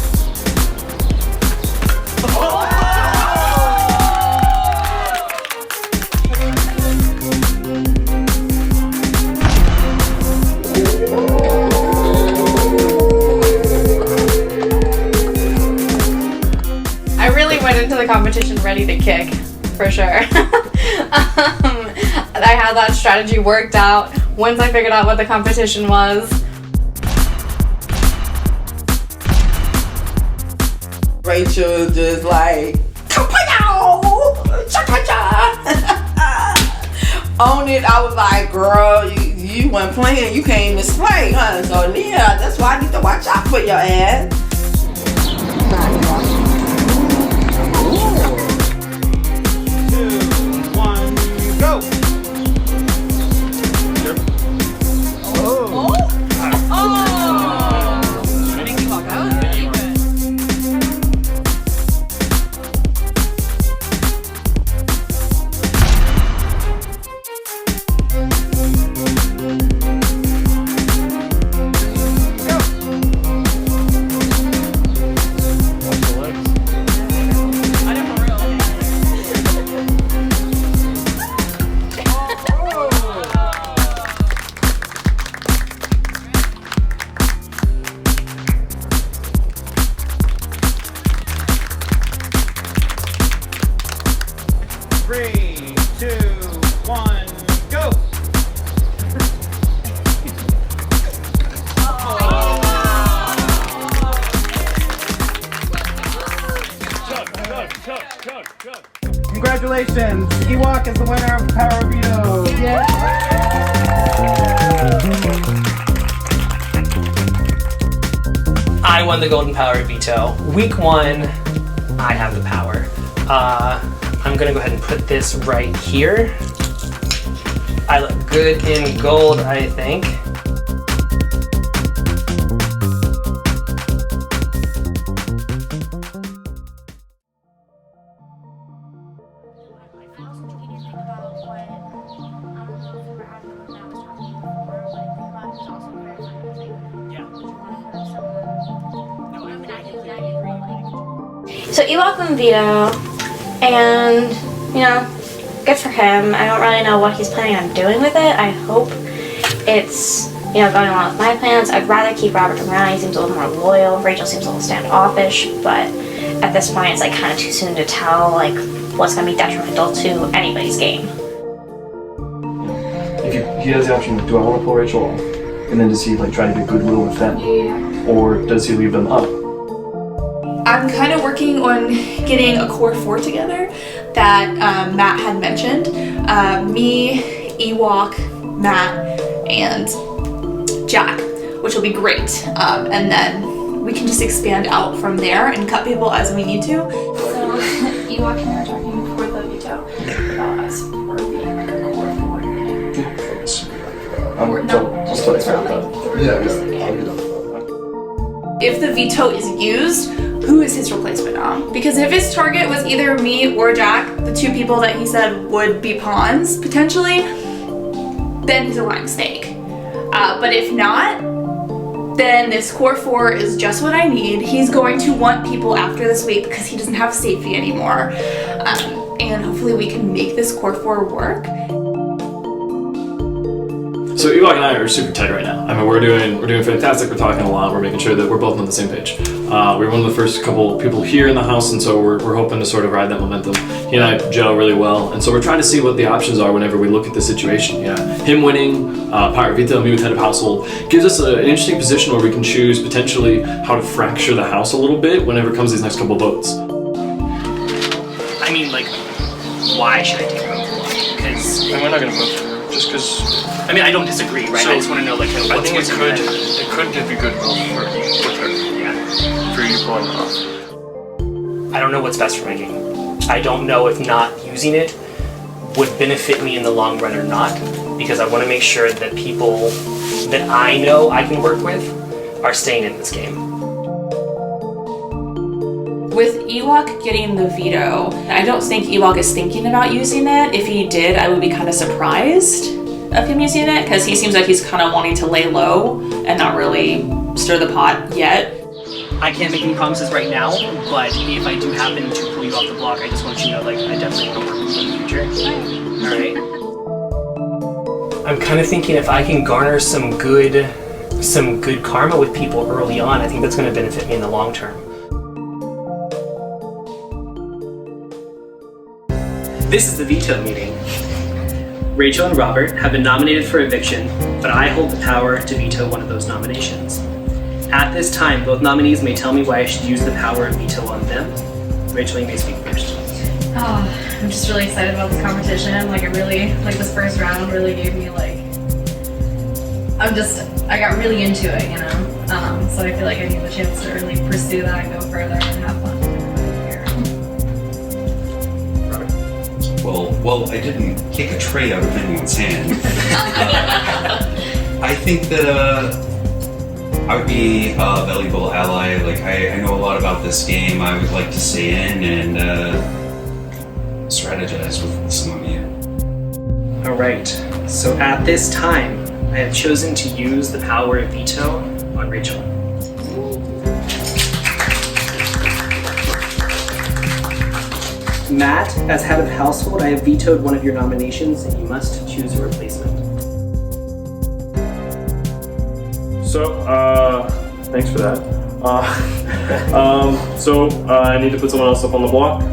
I really went into the competition ready to kick, for sure. I had that strategy worked out once I figured out what the competition was. Rachel just like, on it. I was like, girl, you weren't playing, you came to slay, huh? So yeah, that's why I need to watch out for your ass. 2, 1, go! 2, 1, go! Congratulations! Ewok is the winner of Power of Veto! I won the Golden Power of Veto. Week 1, I have the power. I'm gonna go ahead and put this right here. I look good in gold, I think. So Ewok won Veto, and you know, good for him. I don't really know what he's planning on doing with it. I hope it's, you know, going along with my plans. I'd rather keep Robert around. He seems a little more loyal. Rachel seems a little standoffish, but at this point it's like kind of too soon to tell like what's going to be detrimental to anybody's game. If he has the option, do I want to pull Rachel off? And then does he like try to get goodwill with them? Or does he leave them up? I'm kind of working on getting a core 4 together that Matt had mentioned. Me, Ewok, Matt, and Jack, which will be great. And then we can just expand out from there and cut people as we need to. So, Ewok and I were talking before the veto about us for being like a core 4. If the veto is used, who is his replacement now? Because if his target was either me or Jack, the two people that he said would be pawns, potentially, then he's a lying snake. But if not, then this core 4 is just what I need. He's going to want people after this week because he doesn't have safety anymore. And hopefully we can make this core 4 work. So Ewok and I are super tight right now. I mean, we're doing fantastic. We're talking a lot. We're making sure that we're both on the same page. We're one of the first couple people here in the house, and so we're hoping to sort of ride that momentum. He and I gel really well, and so we're trying to see what the options are whenever we look at the situation. Yeah, him winning, Power Veto, me with head of household, gives us an interesting position where we can choose potentially how to fracture the house a little bit whenever it comes to these next couple of votes. I mean, like, why should I take her over? Because we're not gonna vote for her, just because. I mean, I don't disagree, right? So, I just want to know, like, I what's think what's in your head. it could give you goodwill with her. Yeah. For you pulling her off. I don't know what's best for my game. I don't know if not using it would benefit me in the long run or not, because I want to make sure that people that I know I can work with are staying in this game. With Ewok getting the veto, I don't think Ewok is thinking about using it. If he did, I would be kind of surprised of him using it, because he seems like he's kind of wanting to lay low and not really stir the pot yet. I can't make any promises right now, but if I do happen to pull you off the block, I just want you to know, like, I definitely want to work with you in the future. Alright? I'm kind of thinking if I can garner some good karma with people early on, I think that's going to benefit me in the long term. This is the veto meeting. Rachel and Robert have been nominated for eviction, but I hold the power to veto one of those nominations. At this time, both nominees may tell me why I should use the power of veto on them. Rachel, you may speak first. Oh, I'm just really excited about this competition. Like, it really, like, this first round really gave me, like, I got really into it, you know? So I feel like I need the chance to really pursue that and go further and have fun. Well, I didn't take a tray out of anyone's hand. I think that I would be a valuable ally. Like, I know a lot about this game. I would like to stay in and strategize with some of you. Alright, so at this time, I have chosen to use the power of veto on Rachel. Matt, as head of household, I have vetoed one of your nominations and you must choose a replacement. So, thanks for that. So I need to put someone else up on the block.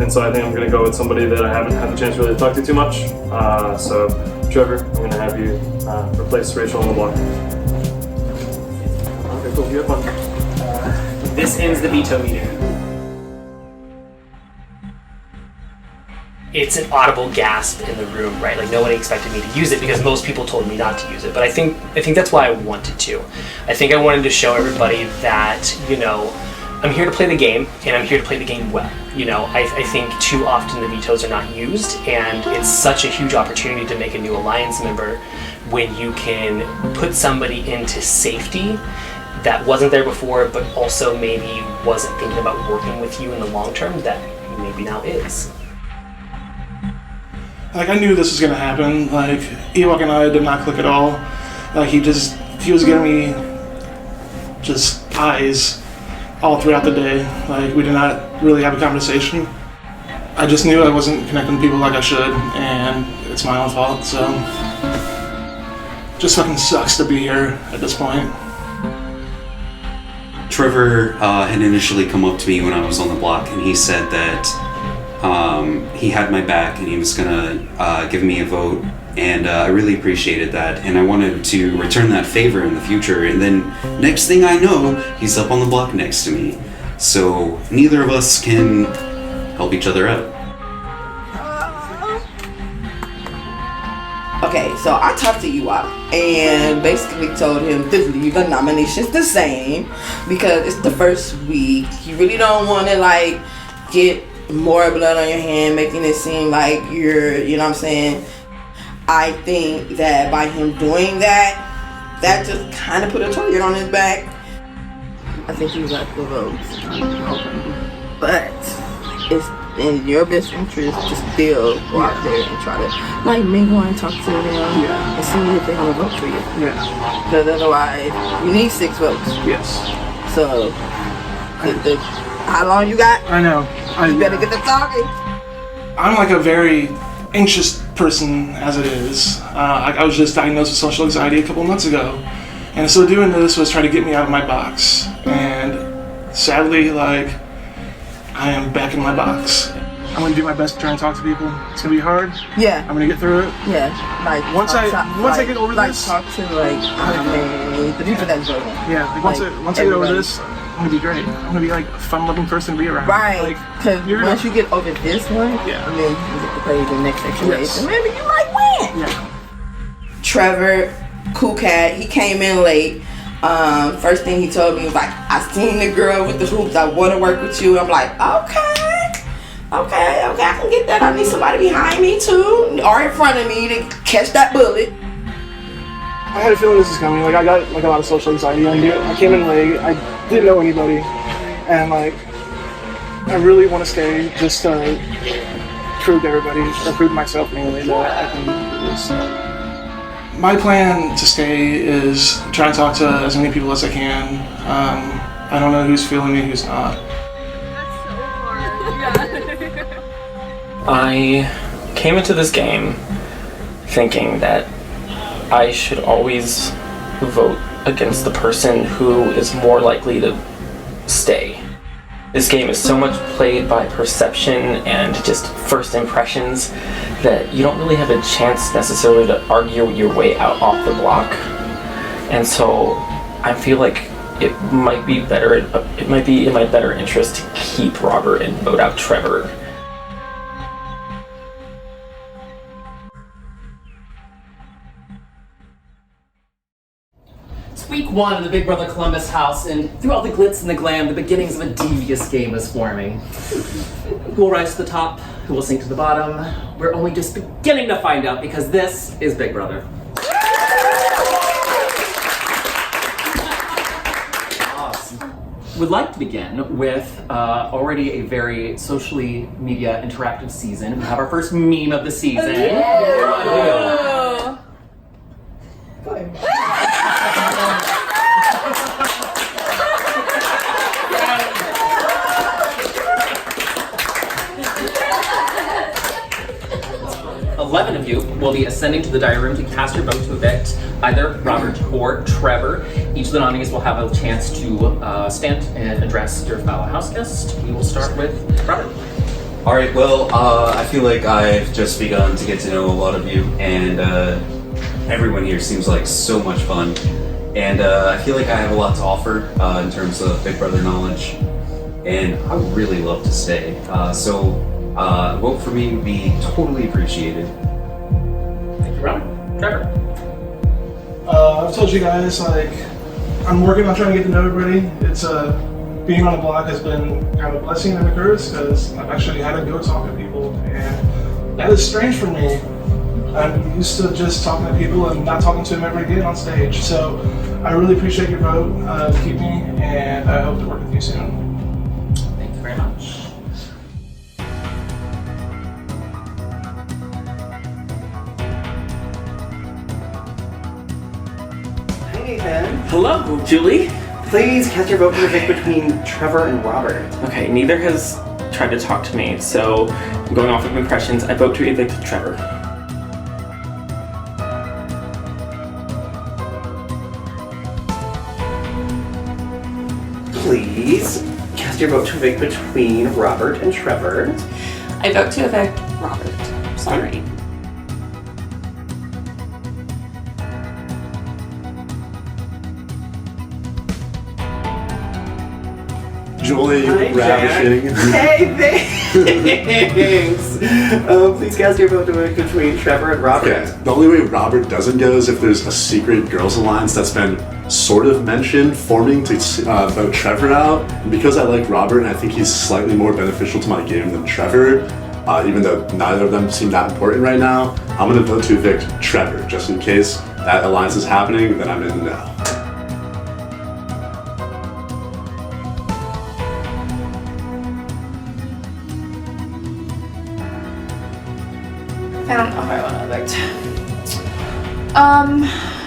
And so I think I'm going to go with somebody that I haven't had the chance really to talk to too much. So Trevor, I'm going to have you replace Rachel on the block. Okay, cool. You have fun. This ends the veto meeting. It's an audible gasp in the room, right? Like nobody expected me to use it because most people told me not to use it. But I think that's why I wanted to. I think I wanted to show everybody that, you know, I'm here to play the game, and I'm here to play the game well. You know, I think too often the vetoes are not used, and it's such a huge opportunity to make a new alliance member when you can put somebody into safety that wasn't there before, but also maybe wasn't thinking about working with you in the long term that maybe now is. Like, I knew this was gonna happen. Like, Ewok and I did not click at all. Like, he was giving me just eyes all throughout the day. Like, we did not really have a conversation. I just knew I wasn't connecting with people like I should, and it's my own fault, so. Just fucking sucks to be here at this point. Trevor had initially come up to me when I was on the block, and he said that he had my back and he was gonna give me a vote, and I really appreciated that, and I wanted to return that favor in the future. And then next thing I know, he's up on the block next to me, so neither of us can help each other out. Okay, so I talked to Ewok and basically told him to leave the nominations the same because it's the first week. You really don't want to like get more blood on your hand, making it seem like you're, you know what I'm saying? I think that by him doing that, that just kind of put a target on his back. I think he got the votes. But it's in your best interest to still go out there and try to like mingle and talk to them and see if they're gonna vote for you. Yeah. Because otherwise, you need 6 votes. Yes. So, how long you got? I know. You better get to talking. I'm like a very anxious person as it is. I was just diagnosed with social anxiety a couple months ago. And so doing this was trying to get me out of my box. And sadly, like, I am back in my box. I'm gonna do my best to try and talk to people. It's gonna be hard. Yeah. I'm gonna get through it. Yeah. Like once I get over this, talk to like the people that's voting. Yeah. Like once I get over this, I'm gonna be great. I'm gonna be like a fun-loving person to be around. Right. Because once you get over this one, and then you get to play the next situation, maybe you might win. Yeah. Trevor, cool cat. He came in late. First thing he told me was like, I seen the girl with the hoops. I want to work with you. I'm like, okay, I can get that. I need somebody behind me too, or in front of me to catch that bullet. I had a feeling this was coming. Like I got like a lot of social anxiety. I came in late. I didn't know anybody, and like I really want to stay just to prove to everybody, or prove to myself mainly, that I can do this. My plan to stay is try and talk to as many people as I can. I don't know who's feeling me, who's not. I came into this game thinking that I should always vote against the person who is more likely to stay. This game is so much played by perception and just first impressions that you don't really have a chance necessarily to argue your way out off the block. And so I feel like it might be better, it might be in my better interest to keep Robert and vote out Trevor. Week 1 of the Big Brother Columbus house, and through all the glitz and the glam, the beginnings of a devious game is forming. Who will rise to the top? Who will sink to the bottom? We're only just beginning to find out, because this is Big Brother. Would like to begin with already a very socially media interactive season. We have our first meme of the season. Eleven of you will be ascending to the diary room to cast your vote to evict either Robert or Trevor. Each of the nominees will have a chance to stand and address your fellow house guest. We will start with Robert. All right. Well, I feel like I've just begun to get to know a lot of you, and everyone here seems like so much fun. And I feel like I have a lot to offer in terms of Big Brother knowledge, and I would really love to stay. So a vote for me would be totally appreciated. Thank you, Robert. Trevor. I've told you guys, like, I'm working on trying to get to know everybody. It's being on the block has been kind of a blessing and a curse because I've actually had to go talk to people, and that is strange for me. I'm used to just talking to people and not talking to them ever again on stage. So I really appreciate your vote. Keep me, and I hope to work with you soon. Thank you very much. Hi, Nathan. Hello, Julie. Please cast your vote to evict between Trevor and Robert. Okay, neither has tried to talk to me, so I'm going off of impressions. I vote to evict Trevor. Please cast your vote to evict between Robert and Trevor. I vote to evict Robert. Sorry. Julie Hi, ravishing. Jack. Hey, thanks. Please cast your vote to evict between Trevor and Robert. Okay, the only way Robert doesn't go is if there's a secret girls alliance that's been sort of mentioned forming to vote Trevor out. And because I like Robert and I think he's slightly more beneficial to my game than Trevor, even though neither of them seem that important right now, I'm gonna vote to evict Trevor just in case that alliance is happening. Then I'm in the know. I don't know if I want to evict.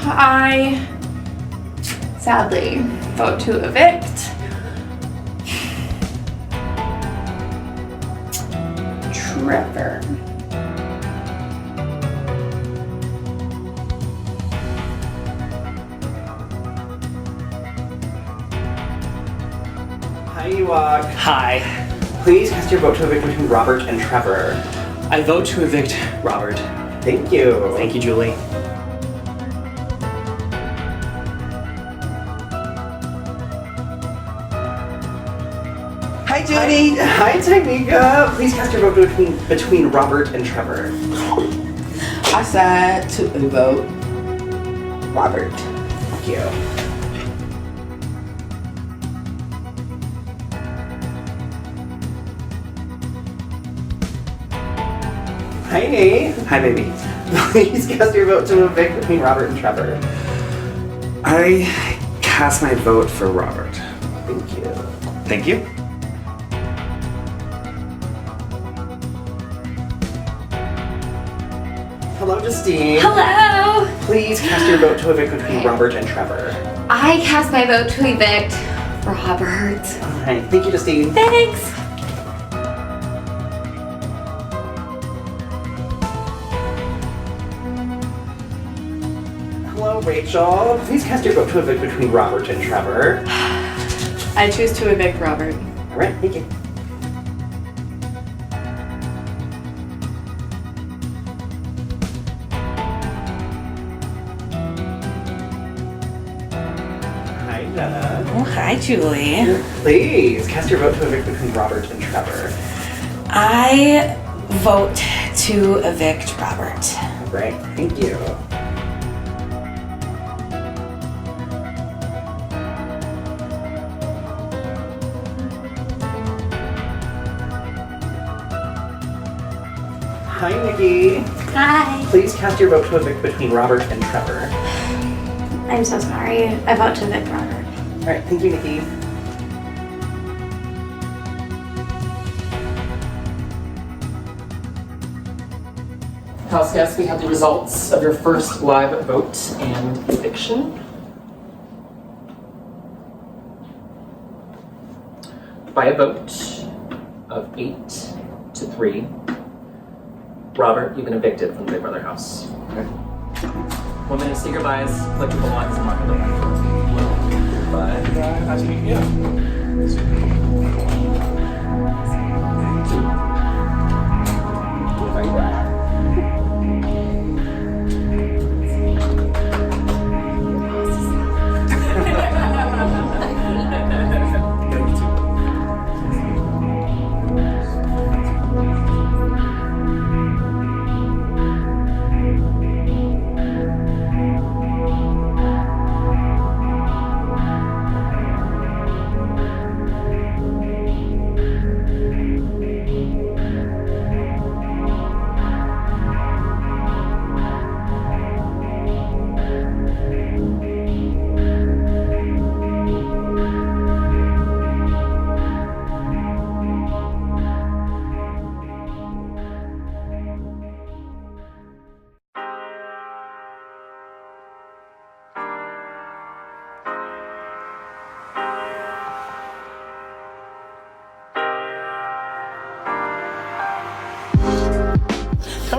I sadly vote to evict Trevor. Hi, Ewok. Hi. Please cast your vote to evict between Robert and Trevor. I vote to evict Robert. Thank you. Thank you, Julie. Hi, Judy. Hi, Tanika. Please cast your vote between Robert and Trevor. I decide to vote Robert. Thank you. Hi, Nate. Hi, baby. Please cast your vote to evict between Robert and Trevor. I cast my vote for Robert. Thank you. Thank you. Hello, Justine. Hello! Please cast your vote to evict between Robert and Trevor. I cast my vote to evict Robert. Alright, thank you, Justine. Thanks! Hello, Rachel. Please cast your vote to evict between Robert and Trevor. I choose to evict Robert. Alright, thank you. Hi, Jenna. Oh, hi, Julie. Please cast your vote to evict between Robert and Trevor. I vote to evict Robert. Great, thank you. Hi, Nikki. Hi. Please cast your vote to evict between Robert and Trevor. I'm so sorry. I vote to evict Robert. Alright, thank you, Nikki. Houseguests, we have the results of your first live vote and eviction. By a vote of 8-3, Robert, you've been evicted from the Big Brother house. Okay. 1 minute to say goodbyes, collect your belongings, and mark the way. Goodbye. Nice to meet you.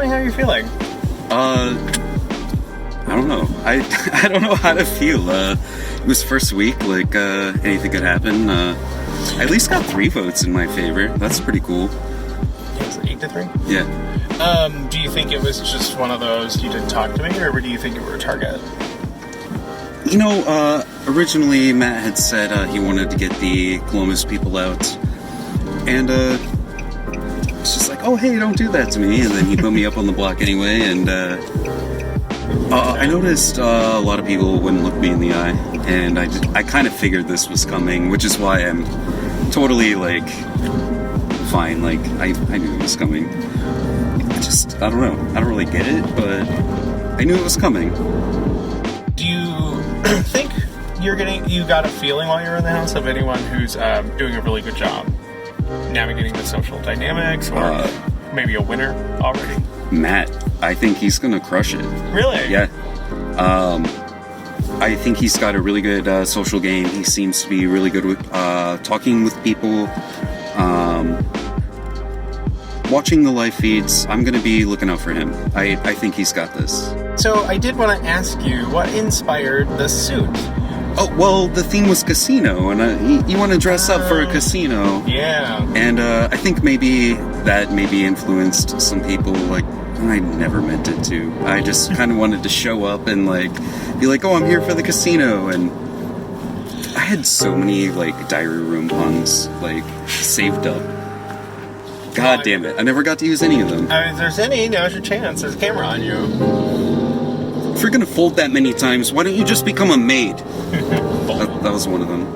me how you're feeling. I don't know. I don't know how to feel. It was first week, like, anything could happen. I at least got 3 votes in my favor. That's pretty cool. It was 8-3? Yeah. Do you think it was just one of those you didn't talk to me, or do you think you were a target? You know, originally Matt had said he wanted to get the Columbus people out. And, it's just like, oh, hey, don't do that to me. And then he put me up on the block anyway, and, I noticed a lot of people wouldn't look me in the eye, and I kind of figured this was coming, which is why I'm totally, like, fine. Like, I knew it was coming. I don't know. I don't really get it, but I knew it was coming. Do you think you got a feeling while you were in the house of anyone who's doing a really good job navigating the social dynamics, or maybe a winner already? Matt, I think he's gonna crush it. Really? Yeah. I think he's got a really good social game. He seems to be really good with talking with people, watching the live feeds. I'm gonna be looking out for him. I think he's got this. So I did want to ask you, what inspired the suit? Oh, well, the theme was casino, and you want to dress up for a casino. Yeah. And I think maybe that influenced some people. Like, I never meant it to. I just kind of wanted to show up and, like, be like, oh, I'm here for the casino. And I had so many, like, diary room puns, like, saved up. God damn it. I never got to use any of them. I mean, if there's any, now's your chance. There's a camera on you. If you're gonna fold that many times, why don't you just become a maid? That was one of them.